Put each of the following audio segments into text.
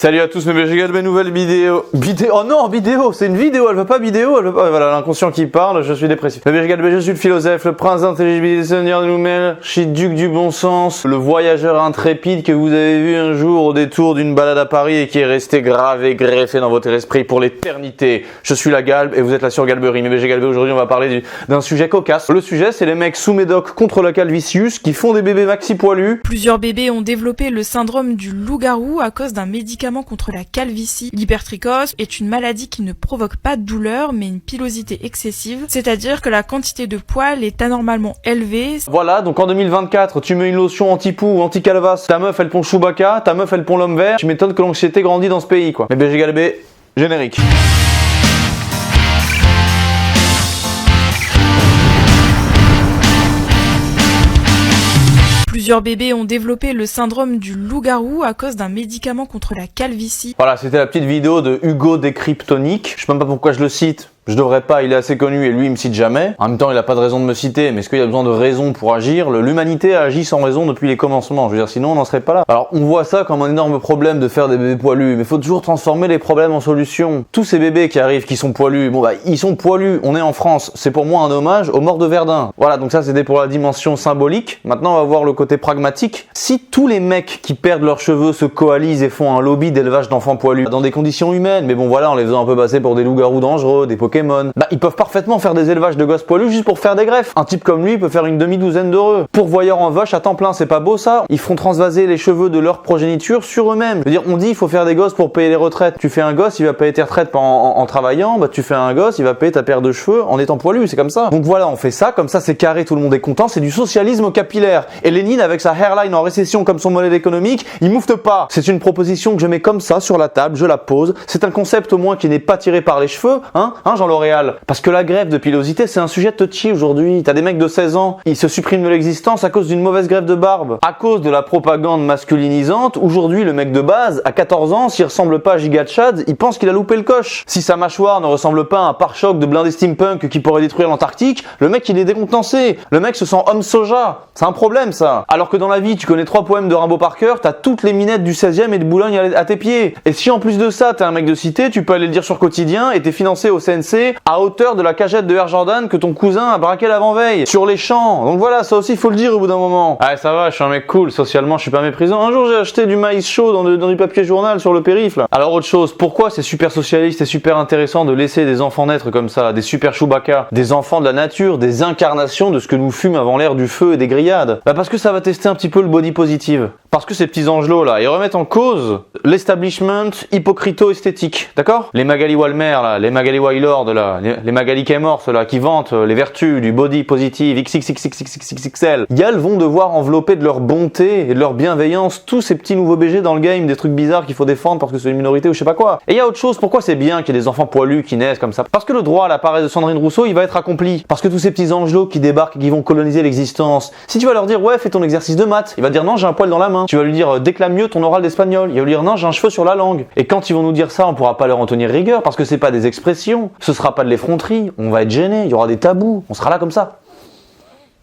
Salut à tous, mes BG, mes nouvelles vidéos. Oh non, vidéo, c'est une vidéo, elle veut pas vidéo, elle veut pas. Voilà, l'inconscient qui parle, je suis dépressif. Mes BG, je suis le philosophe, le prince d'intelligibilité, le seigneur de Noumel, archiduc du bon sens, le voyageur intrépide que vous avez vu un jour au détour d'une balade à Paris et qui est resté gravé, greffé dans votre esprit pour l'éternité. Je suis la Galbe et vous êtes là sur Galberie. Mes BG Galbe, aujourd'hui on va parler d'un sujet cocasse. Le sujet, c'est les mecs sous médoc contre la calvicius qui font des bébés maxi poilus. Plusieurs bébés ont développé le syndrome du loup-garou à cause d'un médicament contre la calvitie. L'hypertrichose est une maladie qui ne provoque pas de douleur mais une pilosité excessive, c'est-à-dire que la quantité de poils est anormalement élevée. Voilà, donc en 2024, tu mets une lotion anti-poux ou anti-calvas, ta meuf elle pond Chewbacca, ta meuf elle pond l'homme vert, tu m'étonnes que l'anxiété grandit dans ce pays quoi. Mais BG Galbé, générique. Plusieurs bébés ont développé le syndrome du loup-garou à cause d'un médicament contre la calvitie. Voilà, c'était la petite vidéo de Hugo Décryptonique. Je sais même pas pourquoi je le cite. Je devrais pas, il est assez connu et lui il me cite jamais. En même temps il a pas de raison de me citer, mais est-ce qu'il y a besoin de raison pour agir? L'humanité a agi sans raison depuis les commencements, je veux dire sinon on n'en serait pas là. Alors on voit ça comme un énorme problème de faire des bébés poilus, mais faut toujours transformer les problèmes en solutions. Tous ces bébés qui arrivent qui sont poilus, bon bah ils sont poilus, on est en France, c'est pour moi un hommage aux morts de Verdun. Voilà, donc ça c'était pour la dimension symbolique. Maintenant on va voir le côté pragmatique. Si tous les mecs qui perdent leurs cheveux se coalisent et font un lobby d'élevage d'enfants poilus dans des conditions humaines, mais bon voilà en les faisant un peu passer pour des loups-garous dangereux, des Pokémon, bah ils peuvent parfaitement faire des élevages de gosses poilus juste pour faire des greffes. Un type comme lui peut faire une demi-douzaine d'heureux. Pourvoyeur en vache à temps plein, c'est pas beau ça? Ils feront transvaser les cheveux de leur progéniture sur eux-mêmes. Je veux dire, on dit il faut faire des gosses pour payer les retraites. Tu fais un gosse, il va payer tes retraites en travaillant, bah tu fais un gosse, il va payer ta paire de cheveux en étant poilu, c'est comme ça. Donc voilà, on fait ça, comme ça c'est carré, tout le monde est content, c'est du socialisme capillaire. Et Lénine avec sa hairline en récession comme son modèle économique, il moufte pas. C'est une proposition que je mets comme ça sur la table, je la pose. C'est un concept au moins qui n'est pas tiré par les cheveux, hein Jean L'Oréal. Parce que la greffe de pilosité, c'est un sujet touchy aujourd'hui. T'as des mecs de 16 ans, ils se suppriment de l'existence à cause d'une mauvaise greffe de barbe. À cause de la propagande masculinisante, aujourd'hui, le mec de base, à 14 ans, s'il ressemble pas à Giga Chad, il pense qu'il a loupé le coche. Si sa mâchoire ne ressemble pas à un pare-choc de blindé steampunk qui pourrait détruire l'Antarctique, le mec, il est décontenancé. Le mec se sent homme soja. C'est un problème, ça. Alors que dans la vie, tu connais 3 poèmes de Rimbaud par cœur, t'as toutes les minettes du 16e et de Boulogne à tes pieds. Et si en plus de ça, t'es un mec de cité, tu peux aller le dire sur Quotidien et t'es financé au CNC à hauteur de la cagette de Air Jordan que ton cousin a braqué l'avant-veille sur les champs. Donc voilà, ça aussi il faut le dire au bout d'un moment. Ah ça va, je suis un mec cool, socialement je suis pas méprisant. Un jour j'ai acheté du maïs chaud dans du papier journal sur le périph' là. Alors autre chose, pourquoi c'est super socialiste et super intéressant de laisser des enfants naître comme ça, des super Chewbacca, des enfants de la nature, des incarnations de ce que nous fûmes avant l'ère du feu et des grillades? Bah parce que ça va tester un petit peu le body positive. Parce que ces petits angelots là, ils remettent en cause l'establishment hypocrito-esthétique, d'accord? Les Magali Walmer là, les Magali Wailord là, les Magali Kemors là, qui vantent les vertus du body positive XXXXXXXL. Elles vont devoir envelopper de leur bonté et de leur bienveillance tous ces petits nouveaux BG dans le game, des trucs bizarres qu'il faut défendre parce que c'est une minorité ou je sais pas quoi. Et il y a autre chose, pourquoi c'est bien qu'il y ait des enfants poilus qui naissent comme ça? Parce que le droit à la paresse de Sandrine Rousseau, il va être accompli. Parce que tous ces petits angelots qui débarquent et qui vont coloniser l'existence, si tu vas leur dire ouais fais ton exercice de maths, il va dire non j'ai un poil dans la main. Tu vas lui dire déclame mieux ton oral d'espagnol, il va lui dire non j'ai un cheveu sur la langue. Et quand ils vont nous dire ça, on pourra pas leur en tenir rigueur parce que c'est pas des expressions, ce sera pas de l'effronterie, on va être gêné, il y aura des tabous, on sera là comme ça.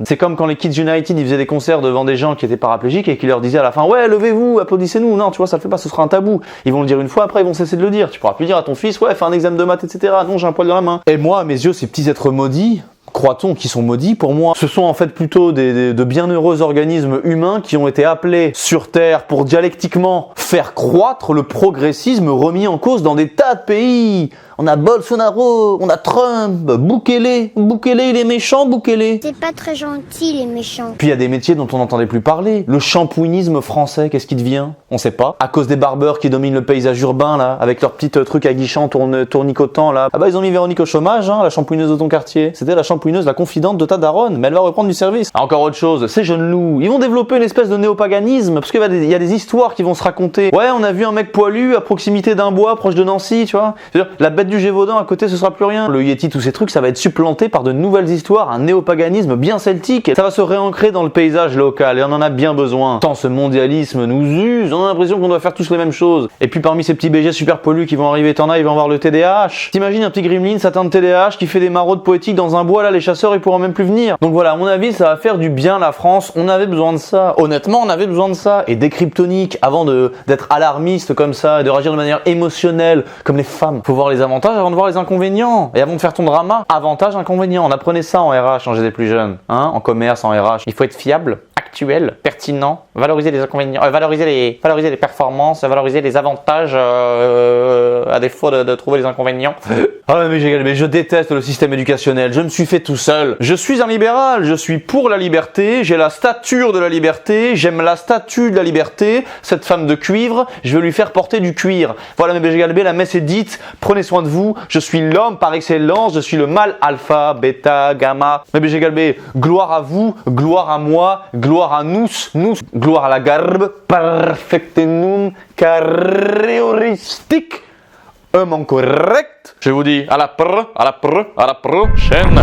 C'est comme quand les Kids United ils faisaient des concerts devant des gens qui étaient paraplégiques et qui leur disaient à la fin ouais levez-vous, applaudissez-nous. Non tu vois ça le fait pas, ce sera un tabou. Ils vont le dire une fois, après ils vont cesser de le dire. Tu pourras plus dire à ton fils ouais fais un examen de maths etc. Non j'ai un poil dans la main. Et moi à mes yeux ces petits êtres maudits, croit-on qui sont maudits, pour moi, ce sont en fait plutôt de bienheureux organismes humains qui ont été appelés sur Terre pour dialectiquement faire croître le progressisme remis en cause dans des tas de pays. On a Bolsonaro, on a Trump, Bukele il est méchant Bukele. C'est pas très gentil les méchants. Puis il y a des métiers dont on n'entendait plus parler. Le shampooinisme français, qu'est-ce qui devient? On sait pas. À cause des barbeurs qui dominent le paysage urbain là, avec leurs petits trucs aguichants tournicotants là. Ah bah ils ont mis Véronique au chômage, hein, la shampooineuse de ton quartier. C'était la shampooineuse, la confidente de ta daronne, mais elle va reprendre du service. Ah, encore autre chose, ces jeunes loups, ils vont développer une espèce de néopaganisme, parce qu'il y a des histoires qui vont se raconter. Ouais, on a vu un mec poilu à proximité d'un bois proche de Nancy, tu vois. La bête mettre du Gévaudan à côté, ce sera plus rien. Le Yéti, tous ces trucs, ça va être supplanté par de nouvelles histoires, un néopaganisme bien celtique. Ça va se réancrer dans le paysage local et on en a bien besoin. Tant ce mondialisme nous use, on a l'impression qu'on doit faire tous les mêmes choses. Et puis parmi ces petits BG super pollus qui vont arriver, t'en as, ils vont avoir le TDAH. T'imagines un petit gremlin atteint de TDAH qui fait des maraudes poétiques dans un bois, là les chasseurs ils pourront même plus venir. Donc voilà, à mon avis, ça va faire du bien à la France. On avait besoin de ça. Honnêtement, on avait besoin de ça. Et des kryptoniques, avant d'être alarmiste comme ça et de réagir de manière émotionnelle, comme les femmes. Faut voir les avantages avant de voir les inconvénients. Et avant de faire ton drama, avantages, inconvénients. On apprenait ça en RH quand j'étais plus jeune. Hein, en commerce, en RH. Il faut être fiable, actuel, pertinent, valoriser les inconvénients, valoriser les performances, valoriser les avantages à défaut de trouver les inconvénients. Ah mais je déteste le système éducationnel. Je me suis fait tout seul. Je suis un libéral. Je suis pour la liberté. J'ai la stature de la liberté. J'aime la statue de la liberté. Cette femme de cuivre, je vais lui faire porter du cuir. Voilà mes BG Galbé, la messe est dite. Prenez soin de vous. Je suis l'homme par excellence. Je suis le mâle alpha, bêta, gamma. Mes BG Galbé, gloire à vous, gloire à moi, gloire à nous, gloire à la garbe, perfectenum carrioristique, homme correct. Je vous dis à la prochaine.